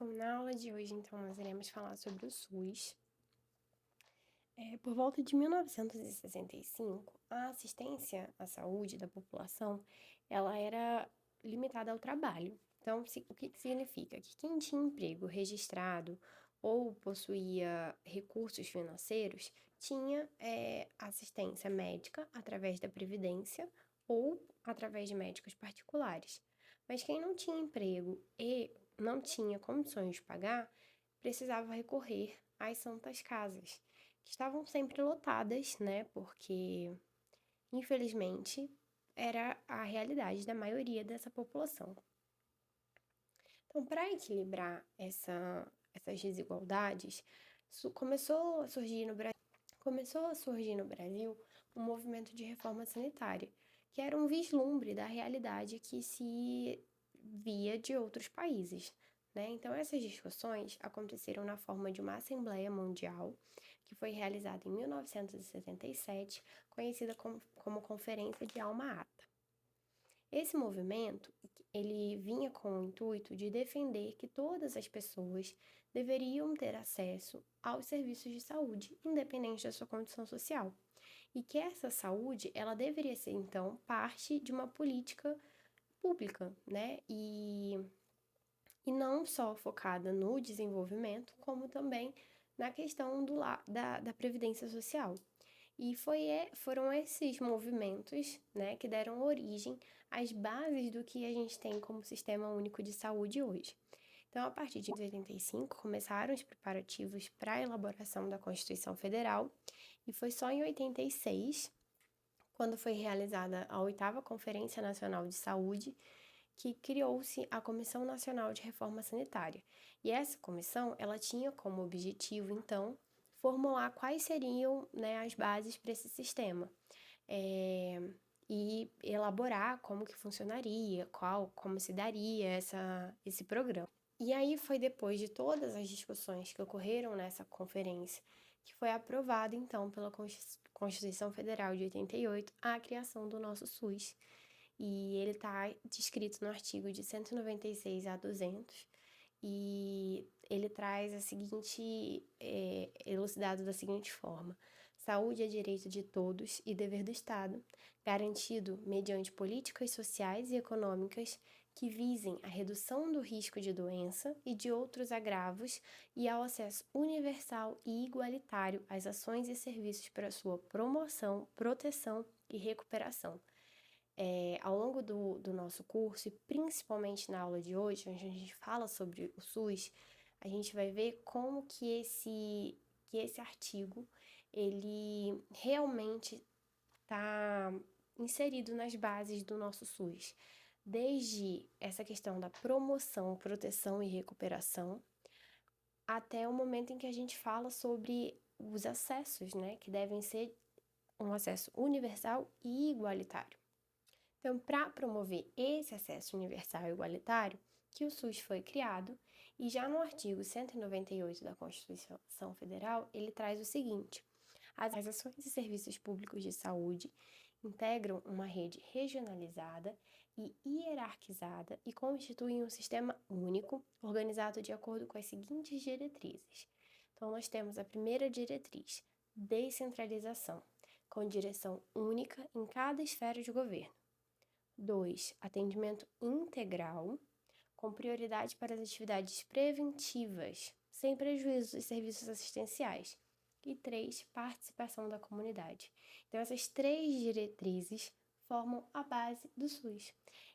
Bom, na aula de hoje, então, nós iremos falar sobre o SUS. Por volta de 1965, a assistência à saúde da população, ela era limitada ao trabalho. Então, o que significa? Que quem tinha emprego registrado ou possuía recursos financeiros tinha assistência médica através da Previdência ou através de médicos particulares. Mas quem não tinha emprego e não tinha condições de pagar, precisava recorrer às santas casas, que estavam sempre lotadas, né? Porque, infelizmente, era a realidade da maioria dessa população. Então, para equilibrar essas desigualdades, começou a surgir no Brasil um movimento de reforma sanitária, que era um vislumbre da realidade que se via de outros países, né? Então, essas discussões aconteceram na forma de uma Assembleia Mundial, que foi realizada em 1977, conhecida como Conferência de Alma-Ata. Esse movimento, ele vinha com o intuito de defender que todas as pessoas deveriam ter acesso aos serviços de saúde, independente da sua condição social, e que essa saúde, ela deveria ser, então, parte de uma política pública, né? E não só focada no desenvolvimento, como também na questão da previdência social. E foram esses movimentos, né, que deram origem às bases do que a gente tem como Sistema Único de Saúde hoje. Então, a partir de 1985, começaram os preparativos para a elaboração da Constituição Federal, e foi só em 86, quando foi realizada a 8ª Conferência Nacional de Saúde, que criou-se a Comissão Nacional de Reforma Sanitária. E essa comissão, ela tinha como objetivo, então, formular quais seriam, né, as bases para esse sistema. E elaborar como que funcionaria, como se daria esse programa. E aí foi depois de todas as discussões que ocorreram nessa conferência que foi aprovada, então, pela Constituição Federal de 88, a criação do nosso SUS. E ele está descrito no artigo de 196 a 200, e ele traz a seguinte, elucidado da seguinte forma: saúde é direito de todos e dever do Estado, garantido mediante políticas sociais e econômicas que visem a redução do risco de doença e de outros agravos e ao acesso universal e igualitário às ações e serviços para sua promoção, proteção e recuperação. Ao longo do nosso curso, e principalmente na aula de hoje, onde a gente fala sobre o SUS, a gente vai ver como que esse artigo, ele realmente está inserido nas bases do nosso SUS. Desde essa questão da promoção, proteção e recuperação, até o momento em que a gente fala sobre os acessos, né, que devem ser um acesso universal e igualitário. Então, para promover esse acesso universal e igualitário, que o SUS foi criado, e já no artigo 198 da Constituição Federal, ele traz o seguinte: as ações e serviços públicos de saúde integram uma rede regionalizada e hierarquizada e constituem um sistema único, organizado de acordo com as seguintes diretrizes. Então, nós temos a primeira diretriz: descentralização, com direção única em cada esfera de governo. 2. Atendimento integral, com prioridade para as atividades preventivas, sem prejuízo dos serviços assistenciais. E 3. Participação da comunidade. Então, essas 3 diretrizes formam a base do SUS.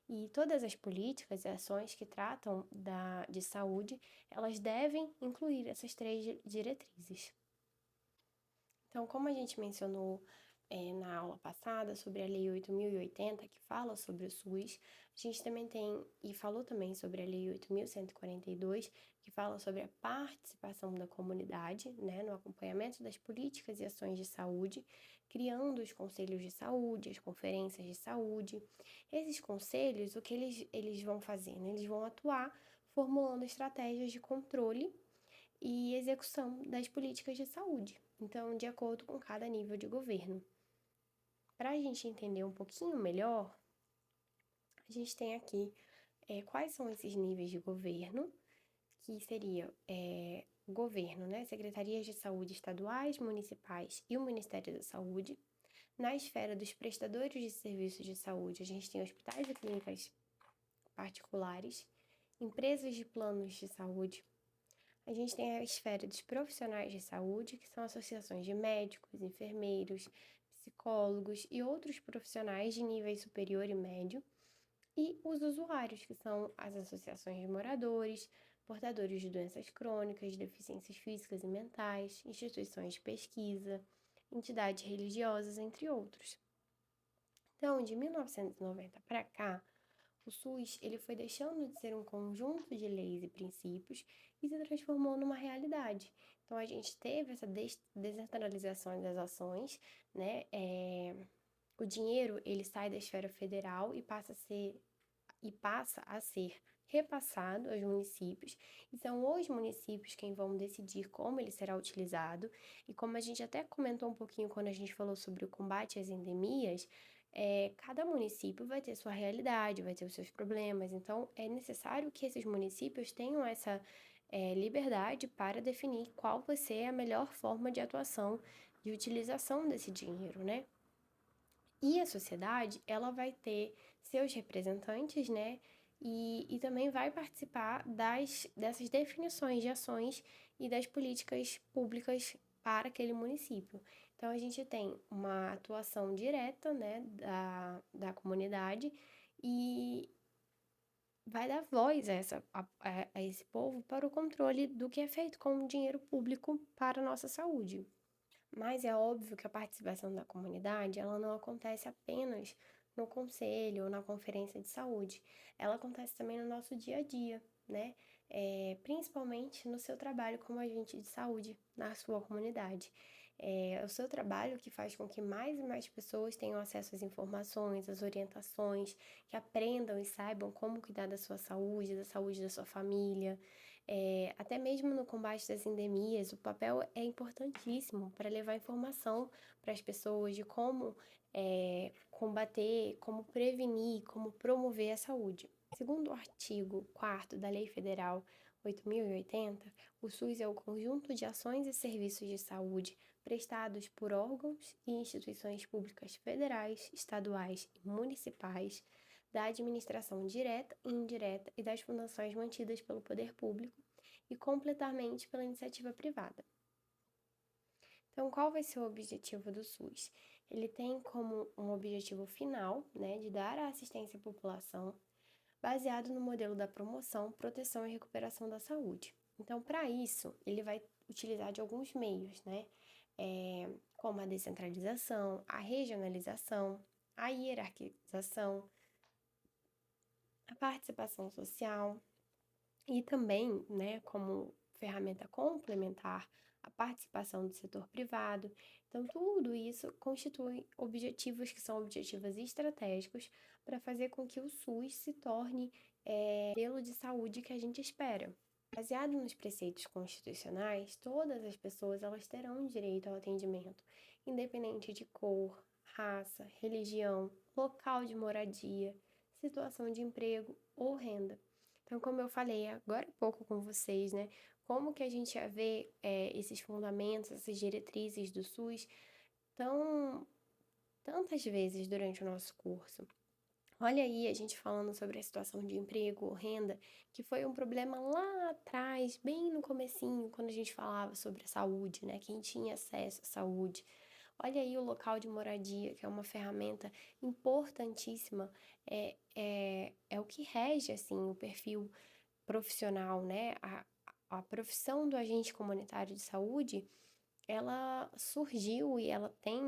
E todas as políticas e ações que tratam de saúde, elas devem incluir essas 3 diretrizes. Então, como a gente mencionou na aula passada sobre a Lei 8.080, que fala sobre o SUS, a gente também falou também sobre a Lei 8.142, que fala sobre a participação da comunidade, né, no acompanhamento das políticas e ações de saúde, criando os conselhos de saúde, as conferências de saúde. Esses conselhos, o que eles vão fazer? Né? Eles vão atuar formulando estratégias de controle e execução das políticas de saúde, então, de acordo com cada nível de governo. Para a gente entender um pouquinho melhor, a gente tem aqui quais são esses níveis de governo que seria o governo, né? Secretarias de saúde estaduais, municipais e o Ministério da Saúde. Na esfera dos prestadores de serviços de saúde, a gente tem hospitais e clínicas particulares, empresas de planos de saúde. A gente tem a esfera dos profissionais de saúde, que são associações de médicos, enfermeiros, psicólogos e outros profissionais de nível superior e médio. E os usuários, que são as associações de moradores, portadores de doenças crônicas, deficiências físicas e mentais, instituições de pesquisa, entidades religiosas, entre outros. Então, de 1990 para cá, o SUS ele foi deixando de ser um conjunto de leis e princípios e se transformou numa realidade. Então, a gente teve essa descentralização das ações, né? O dinheiro ele sai da esfera federal e passa a ser repassado aos municípios, e são os municípios quem vão decidir como ele será utilizado, e como a gente até comentou um pouquinho quando a gente falou sobre o combate às endemias, cada município vai ter sua realidade, vai ter os seus problemas, então é necessário que esses municípios tenham essa liberdade para definir qual vai ser a melhor forma de atuação e utilização desse dinheiro, né? E a sociedade, ela vai ter seus representantes, né? E também vai participar dessas definições de ações e das políticas públicas para aquele município. Então, a gente tem uma atuação direta, né, da comunidade e vai dar voz a esse povo para o controle do que é feito com o dinheiro público para a nossa saúde. Mas é óbvio que a participação da comunidade, ela não acontece apenas no conselho ou na conferência de saúde. Ela acontece também no nosso dia a dia, né? Principalmente no seu trabalho como agente de saúde na sua comunidade. É o seu trabalho que faz com que mais e mais pessoas tenham acesso às informações, às orientações, que aprendam e saibam como cuidar da saúde da sua família. Até mesmo no combate das endemias, o papel é importantíssimo para levar informação para as pessoas de como combater, como prevenir, como promover a saúde. Segundo o artigo 4º da Lei Federal 8.080, o SUS é o conjunto de ações e serviços de saúde prestados por órgãos e instituições públicas federais, estaduais e municipais, da administração direta e indireta e das fundações mantidas pelo poder público e completamente pela iniciativa privada. Então, qual vai ser o objetivo do SUS? Ele tem como um objetivo final, né, de dar a assistência à população baseado no modelo da promoção, proteção e recuperação da saúde. Então, para isso, ele vai utilizar de alguns meios, né, como a descentralização, a regionalização, a hierarquização, a participação social e também, né, como ferramenta complementar, a participação do setor privado. Então, tudo isso constitui objetivos que são objetivos estratégicos para fazer com que o SUS se torne o modelo de saúde que a gente espera. Baseado nos preceitos constitucionais, todas as pessoas elas terão direito ao atendimento, independente de cor, raça, religião, local de moradia, situação de emprego ou renda. Então, como eu falei agora há pouco com vocês, né? Como que a gente ia ver esses fundamentos, essas diretrizes do SUS tantas vezes durante o nosso curso. Olha aí a gente falando sobre a situação de emprego ou renda, que foi um problema lá atrás, bem no comecinho, quando a gente falava sobre a saúde, né? Quem tinha acesso à saúde. Olha aí o local de moradia, que é uma ferramenta importantíssima, é o que rege, assim, o perfil profissional, né? A profissão do agente comunitário de saúde, ela surgiu e ela tem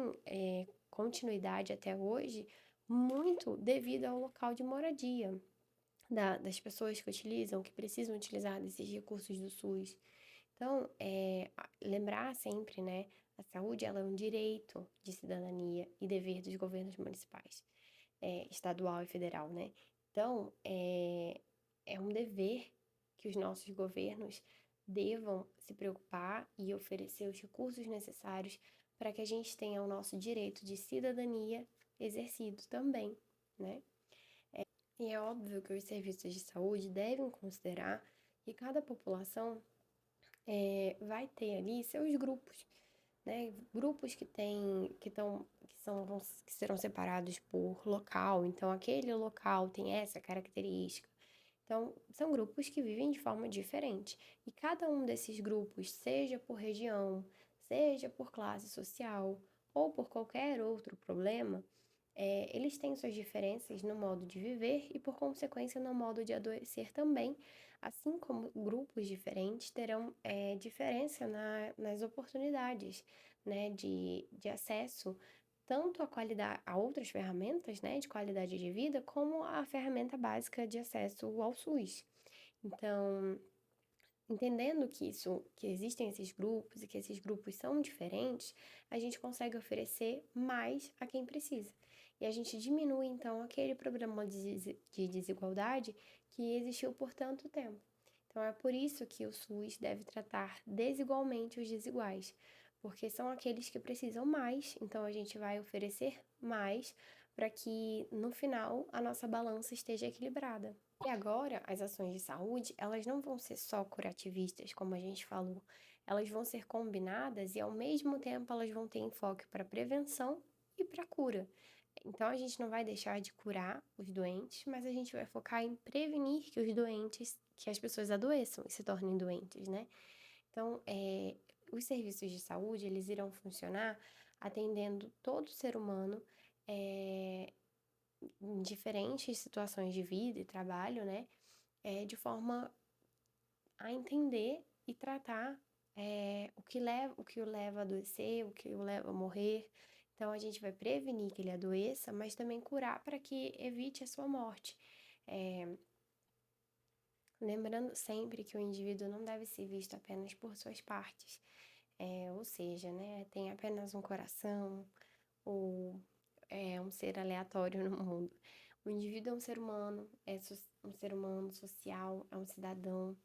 continuidade até hoje muito devido ao local de moradia das pessoas que utilizam, que precisam utilizar desses recursos do SUS. Então, lembrar sempre, né, a saúde ela é um direito de cidadania e dever dos governos municipais, estadual e federal, né? Então, é um dever que os nossos governos devam se preocupar e oferecer os recursos necessários para que a gente tenha o nosso direito de cidadania exercido também, né? E é óbvio que os serviços de saúde devem considerar E cada população vai ter ali seus grupos, né? Grupos que têm, que estão, que serão separados por local. Então, aquele local tem essa característica. Então, são grupos que vivem de forma diferente. E cada um desses grupos, seja por região, seja por classe social ou por qualquer outro problema, eles têm suas diferenças no modo de viver e, por consequência, no modo de adoecer também, assim como grupos diferentes terão diferença nas oportunidades, né, de acesso tanto à qualidade, a outras ferramentas, né, de qualidade de vida, como a ferramenta básica de acesso ao SUS. Então, entendendo que existem esses grupos e que esses grupos são diferentes, a gente consegue oferecer mais a quem precisa. E a gente diminui, então, aquele problema de desigualdade que existiu por tanto tempo. Então, é por isso que o SUS deve tratar desigualmente os desiguais, porque são aqueles que precisam mais, então a gente vai oferecer mais para que, no final, a nossa balança esteja equilibrada. E agora, as ações de saúde, elas não vão ser só curativistas, como a gente falou. Elas vão ser combinadas e, ao mesmo tempo, elas vão ter enfoque para prevenção e para cura. Então, a gente não vai deixar de curar os doentes, mas a gente vai focar em prevenir que os doentes, que as pessoas adoeçam e se tornem doentes, né? Então, os serviços de saúde, eles irão funcionar atendendo todo ser humano, é, em diferentes situações de vida e trabalho, né? De forma a entender e tratar o que o leva a adoecer, o que o leva a morrer. Então, a gente vai prevenir que ele adoeça, mas também curar para que evite a sua morte. É, lembrando sempre que o indivíduo não deve ser visto apenas por suas partes, ou seja, né, tem apenas um coração ou é um ser aleatório no mundo. O indivíduo é um ser humano, um ser humano social, é um cidadão,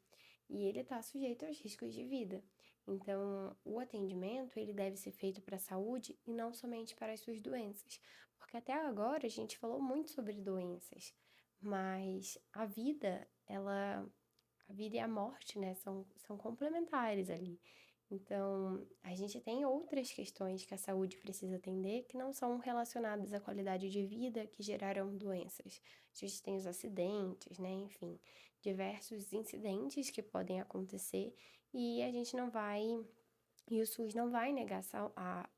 e ele está sujeito aos riscos de vida. Então, o atendimento ele deve ser feito para a saúde e não somente para as suas doenças, porque até agora a gente falou muito sobre doenças, mas a vida e a morte, né, são complementares ali. Então, a gente tem outras questões que a saúde precisa atender que não são relacionadas à qualidade de vida que geraram doenças. A gente tem os acidentes, né? Enfim, diversos incidentes que podem acontecer e a gente não vai, e o SUS não vai negar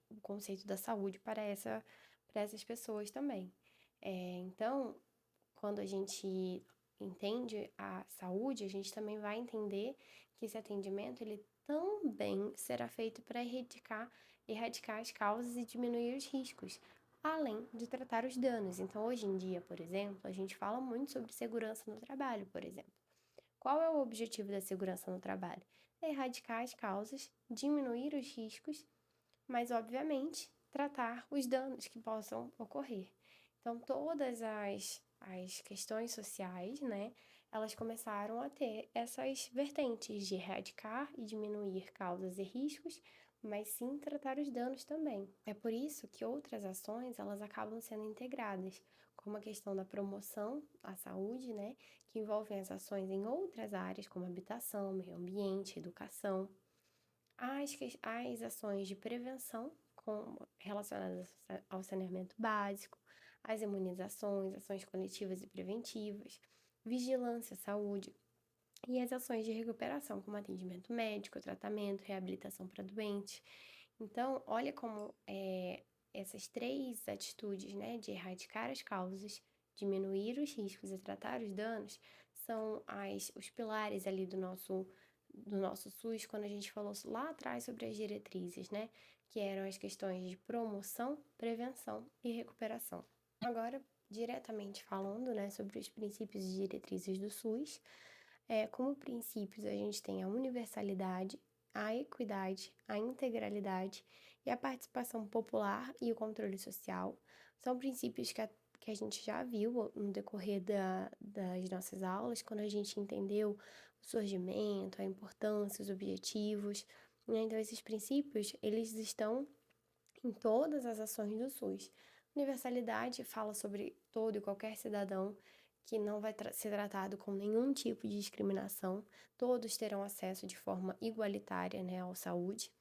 o conceito da saúde para essas pessoas também. Então, quando a gente entende a saúde, a gente também vai entender que esse atendimento ele também será feito para erradicar as causas e diminuir os riscos, além de tratar os danos. Então, hoje em dia, por exemplo, a gente fala muito sobre segurança no trabalho, por exemplo. Qual é o objetivo da segurança no trabalho? É erradicar as causas, diminuir os riscos, mas, obviamente, tratar os danos que possam ocorrer. Então, todas as questões sociais, né, elas começaram a ter essas vertentes de erradicar e diminuir causas e riscos, mas sim tratar os danos também. É por isso que outras ações, elas acabam sendo integradas, como a questão da promoção à saúde, né, que envolvem as ações em outras áreas, como habitação, meio ambiente, educação, as ações de prevenção relacionadas ao saneamento básico, as imunizações, ações coletivas e preventivas, vigilância à saúde e as ações de recuperação, como atendimento médico, tratamento, reabilitação para doentes. Então, olha como essas três atitudes, né, de erradicar as causas, diminuir os riscos e tratar os danos, são os pilares ali do nosso SUS, quando a gente falou lá atrás sobre as diretrizes, né? Que eram as questões de promoção, prevenção e recuperação. Agora, diretamente falando, né, sobre os princípios e diretrizes do SUS, como princípios a gente tem a universalidade, a equidade, a integralidade e a participação popular e o controle social. São princípios que a gente já viu no decorrer das nossas aulas, quando a gente entendeu o surgimento, a importância, os objetivos, né? Então, esses princípios, eles estão em todas as ações do SUS. Universalidade fala sobre todo e qualquer cidadão que não vai ser tratado com nenhum tipo de discriminação, todos terão acesso de forma igualitária, né, à saúde,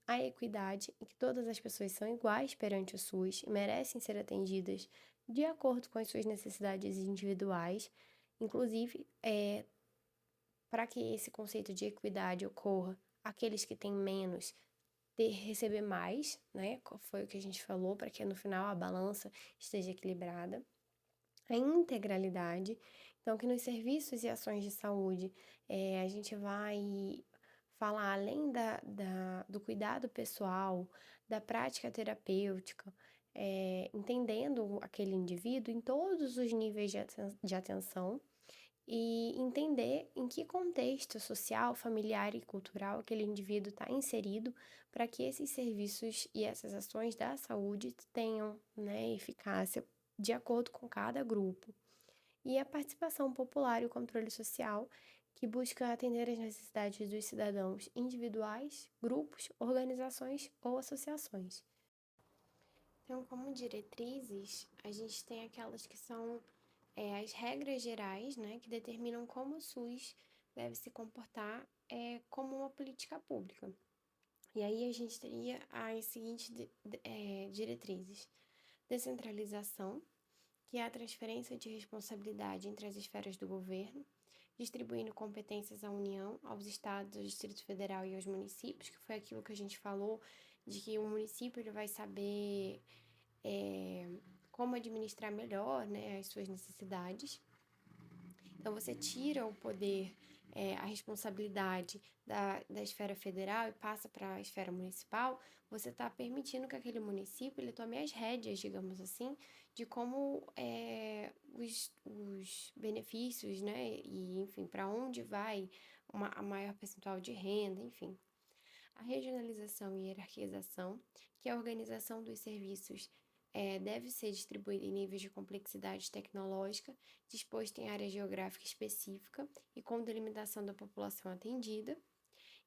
à equidade, e que todas as pessoas são iguais perante o SUS e merecem ser atendidas de acordo com as suas necessidades individuais, inclusive, para que esse conceito de equidade ocorra, aqueles que têm menos receber mais, né? Foi o que a gente falou, para que no final a balança esteja equilibrada. A integralidade, então que nos serviços e ações de saúde a gente vai falar além do cuidado pessoal, da prática terapêutica, entendendo aquele indivíduo em todos os níveis de atenção e entender em que contexto social, familiar e cultural aquele indivíduo está inserido para que esses serviços e essas ações da saúde tenham, né, eficácia de acordo com cada grupo. E a participação popular e o controle social, que busca atender às necessidades dos cidadãos individuais, grupos, organizações ou associações. Então, como diretrizes, a gente tem aquelas que são as regras gerais, né, que determinam como o SUS deve se comportar como uma política pública. E aí a gente teria as seguintes diretrizes: descentralização, que é a transferência de responsabilidade entre as esferas do governo, distribuindo competências à União, aos estados, ao Distrito Federal e aos municípios, que foi aquilo que a gente falou, de que o município ele vai saber como administrar melhor, né, as suas necessidades. Então, você tira o poder, a responsabilidade da esfera federal e passa para a esfera municipal, você está permitindo que aquele município ele tome as rédeas, digamos assim, de como os benefícios, né, e enfim, para onde vai a maior percentual de renda, enfim. A regionalização e hierarquização, que é a organização dos serviços deve ser distribuída em níveis de complexidade tecnológica, disposta em área geográfica específica e com delimitação da população atendida,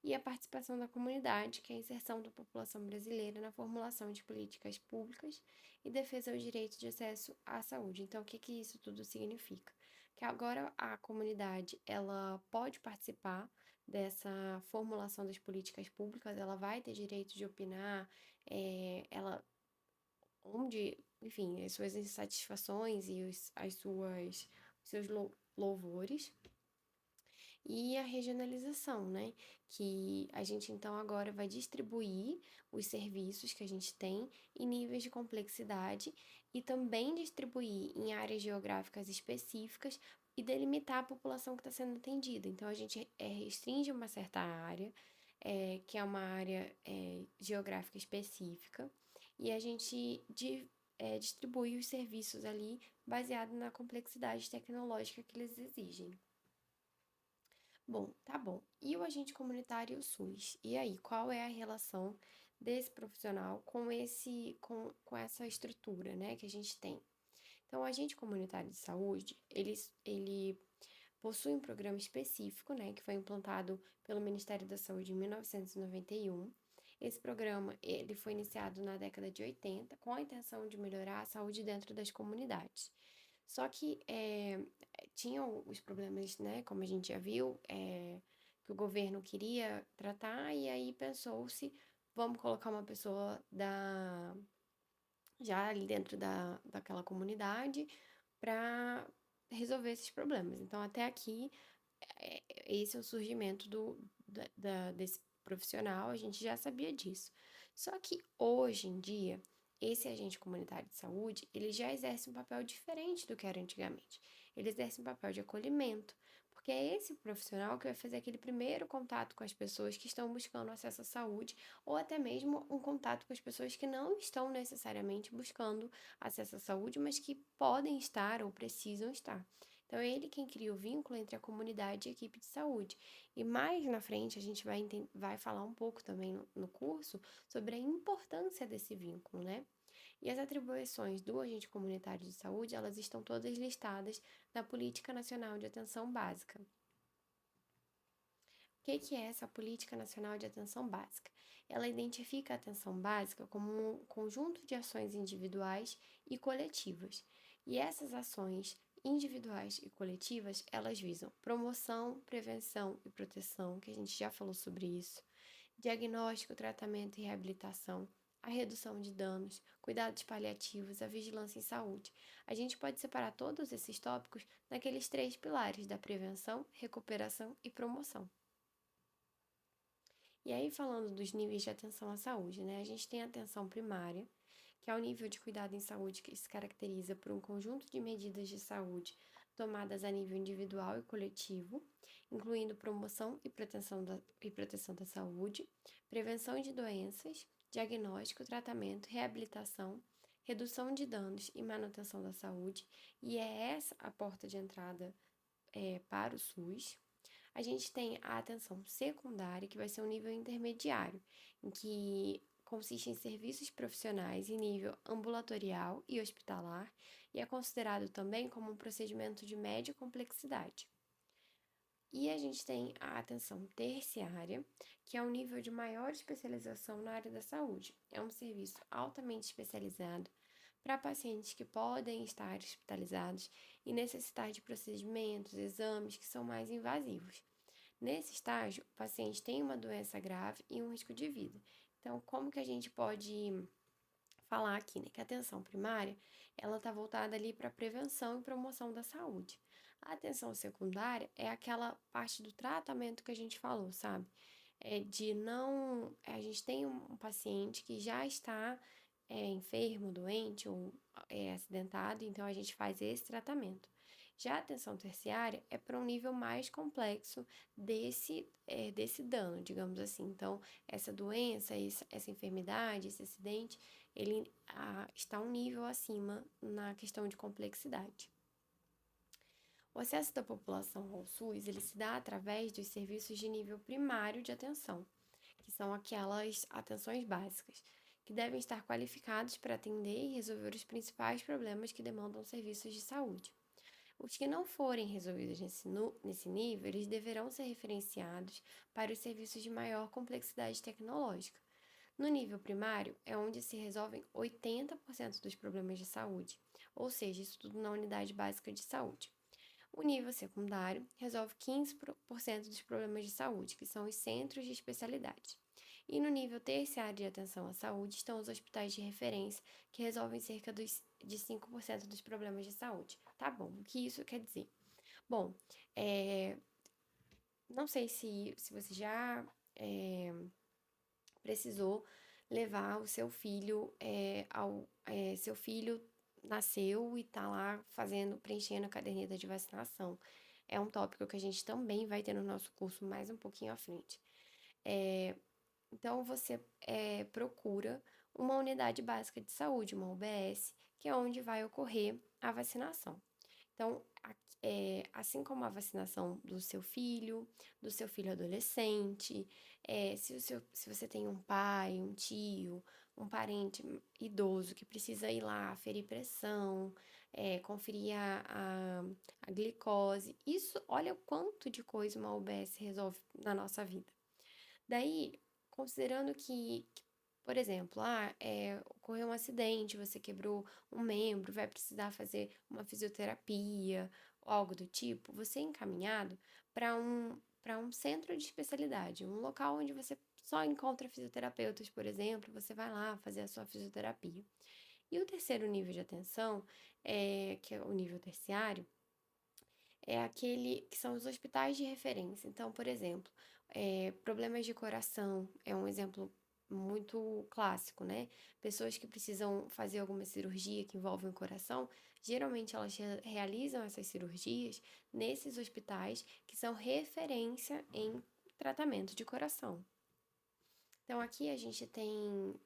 e a participação da comunidade, que é a inserção da população brasileira na formulação de políticas públicas e defesa aos direitos de acesso à saúde. Então, o que isso tudo significa? Que agora a comunidade ela pode participar dessa formulação das políticas públicas, ela vai ter direito de opinar, ela onde, enfim, as suas insatisfações e os seus louvores. E a regionalização, né? Que a gente então agora vai distribuir os serviços que a gente tem em níveis de complexidade e também distribuir em áreas geográficas específicas e delimitar a população que está sendo atendida. Então a gente restringe uma certa área, que é uma área geográfica específica, e a gente distribui os serviços ali baseado na complexidade tecnológica que eles exigem. Bom, tá bom. E o agente comunitário e o SUS? E aí, qual é a relação desse profissional com essa estrutura, né, que a gente tem? Então, o agente comunitário de saúde, ele possui um programa específico, né, que foi implantado pelo Ministério da Saúde em 1991. Esse programa, ele foi iniciado na década de 80, com a intenção de melhorar a saúde dentro das comunidades. Só que tinham os problemas, né, como a gente já viu, que o governo queria tratar, e aí pensou-se, vamos colocar uma pessoa já ali dentro daquela comunidade para resolver esses problemas. Então, até aqui, esse é o surgimento desse profissional, a gente já sabia disso. Só que hoje em dia, esse agente comunitário de saúde, ele já exerce um papel diferente do que era antigamente. Ele exerce um papel de acolhimento, porque é esse profissional que vai fazer aquele primeiro contato com as pessoas que estão buscando acesso à saúde, ou até mesmo um contato com as pessoas que não estão necessariamente buscando acesso à saúde, mas que podem estar ou precisam estar. Então, é ele quem cria o vínculo entre a comunidade e a equipe de saúde. E mais na frente, a gente vai falar um pouco também no curso sobre a importância desse vínculo, né? E as atribuições do agente comunitário de saúde, elas estão todas listadas na Política Nacional de Atenção Básica. O que é essa Política Nacional de Atenção Básica? Ela identifica a atenção básica como um conjunto de ações individuais e coletivas. E essas ações individuais e coletivas, elas visam promoção, prevenção e proteção, que a gente já falou sobre isso, diagnóstico, tratamento e reabilitação, a redução de danos, cuidados paliativos, a vigilância em saúde. A gente pode separar todos esses tópicos naqueles 3 pilares da prevenção, recuperação e promoção. E aí, falando dos níveis de atenção à saúde, né? A gente tem a atenção primária, que é o nível de cuidado em saúde que se caracteriza por um conjunto de medidas de saúde tomadas a nível individual e coletivo, incluindo promoção e proteção da saúde, prevenção de doenças, diagnóstico, tratamento, reabilitação, redução de danos e manutenção da saúde, e é essa a porta de entrada para o SUS. A gente tem a atenção secundária, que vai ser um nível intermediário, em que consiste em serviços profissionais em nível ambulatorial e hospitalar, e é considerado também como um procedimento de média complexidade. E a gente tem a atenção terciária, que é um nível de maior especialização na área da saúde. É um serviço altamente especializado para pacientes que podem estar hospitalizados e necessitar de procedimentos, exames que são mais invasivos. Nesse estágio, o paciente tem uma doença grave e um risco de vida. Então, como que a gente pode falar aqui, né? Que a atenção primária, ela está voltada ali para prevenção e promoção da saúde. A atenção secundária é aquela parte do tratamento que a gente falou, sabe? É de não... A gente tem um paciente que já está enfermo, doente ou acidentado, então a gente faz esse tratamento. Já a atenção terciária é para um nível mais complexo desse dano, digamos assim. Então, essa doença, essa enfermidade, esse acidente, ele está um nível acima na questão de complexidade. O acesso da população ao SUS, ele se dá através dos serviços de nível primário de atenção, que são aquelas atenções básicas, que devem estar qualificados para atender e resolver os principais problemas que demandam serviços de saúde. Os que não forem resolvidos nesse nível, eles deverão ser referenciados para os serviços de maior complexidade tecnológica. No nível primário, é onde se resolvem 80% dos problemas de saúde, ou seja, isso tudo na unidade básica de saúde. O nível secundário resolve 15% dos problemas de saúde, que são os centros de especialidade. E no nível terciário de atenção à saúde estão os hospitais de referência, que resolvem cerca de 5% dos problemas de saúde. Tá bom, o que isso quer dizer? Bom, não sei se você já precisou levar o seu filho seu filho nasceu e tá lá preenchendo a caderneta de vacinação. É um tópico que a gente também vai ter no nosso curso mais um pouquinho à frente. Então, você procura uma unidade básica de saúde, uma UBS, que é onde vai ocorrer a vacinação. Então, assim como a vacinação do seu filho adolescente, se você tem um pai, um tio, um parente idoso que precisa ir lá ferir pressão, conferir a glicose, isso, olha o quanto de coisa uma UBS resolve na nossa vida. Daí, considerando que por exemplo, ocorreu um acidente, você quebrou um membro, vai precisar fazer uma fisioterapia ou algo do tipo, você é encaminhado para um centro de especialidade, um local onde você só encontra fisioterapeutas, por exemplo, você vai lá fazer a sua fisioterapia. E o terceiro nível de atenção, que é o nível terciário, é aquele que são os hospitais de referência. Então, por exemplo, problemas de coração é um exemplo muito clássico, né? Pessoas que precisam fazer alguma cirurgia que envolve o coração, geralmente elas realizam essas cirurgias nesses hospitais que são referência em tratamento de coração. Então, aqui a gente tem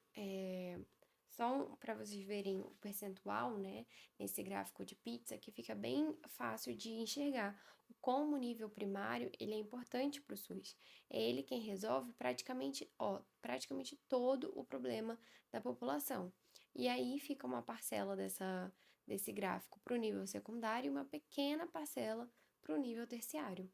só para vocês verem o percentual, né, nesse gráfico de pizza, que fica bem fácil de enxergar como o nível primário ele é importante para o SUS. É ele quem resolve praticamente todo o problema da população. E aí fica uma parcela desse gráfico para o nível secundário e uma pequena parcela para o nível terciário.